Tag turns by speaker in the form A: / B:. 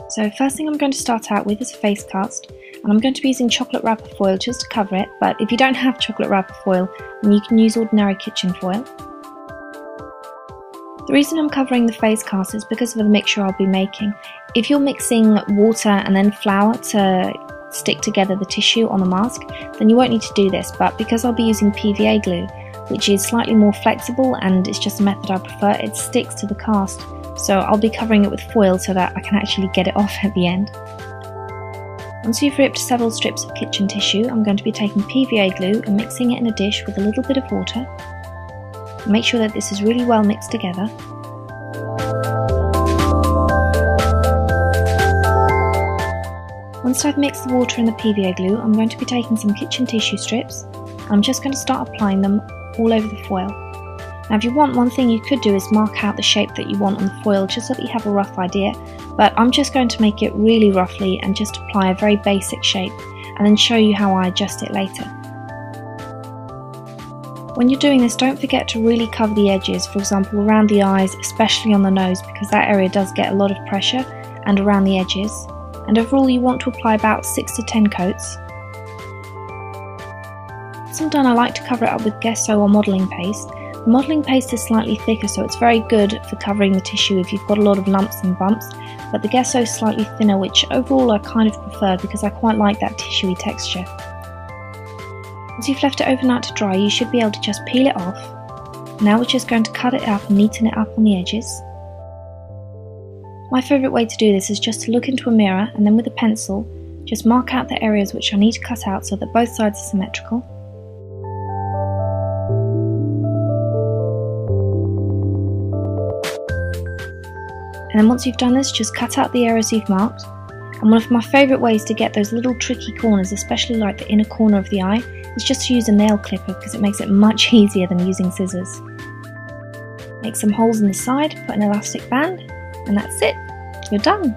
A: So first thing I'm going to start out with is a face cast, and I'm going to be using chocolate wrapper foil just to cover it, but if you don't have chocolate wrapper foil, then you can use ordinary kitchen foil. The reason I'm covering the face cast is because of the mixture I'll be making. If you're mixing water and then flour to stick together the tissue on the mask, then you won't need to do this, but because I'll be using PVA glue, which is slightly more flexible and it's just a method I prefer, it sticks to the cast. So I'll be covering it with foil so that I can actually get it off at the end. Once you've ripped several strips of kitchen tissue, I'm going to be taking PVA glue and mixing it in a dish with a little bit of water. Make sure that this is really well mixed together. Once I've mixed the water and the PVA glue, I'm going to be taking some kitchen tissue strips and I'm just going to start applying them all over the foil. Now if you want, one thing you could do is mark out the shape that you want on the foil just so that you have a rough idea, but I'm just going to make it really roughly and just apply a very basic shape and then show you how I adjust it later. When you're doing this, don't forget to really cover the edges, for example around the eyes, especially on the nose, because that area does get a lot of pressure, and around the edges. And overall you want to apply about 6 to 10 coats. Once I'm done, I like to cover it up with gesso or modelling paste. The modelling paste is slightly thicker, so it's very good for covering the tissue if you've got a lot of lumps and bumps, but the gesso is slightly thinner, which overall I kind of prefer because I quite like that tissuey texture. Once you've left it overnight to dry, you should be able to just peel it off. Now we're just going to cut it up and neaten it up on the edges. My favourite way to do this is just to look into a mirror and then with a pencil, just mark out the areas which I need to cut out so that both sides are symmetrical. And then once you've done this, just cut out the areas you've marked. And one of my favourite ways to get those little tricky corners, especially like the inner corner of the eye, is just to use a nail clipper because it makes it much easier than using scissors. Make some holes in the side, put an elastic band, and that's it, you're done!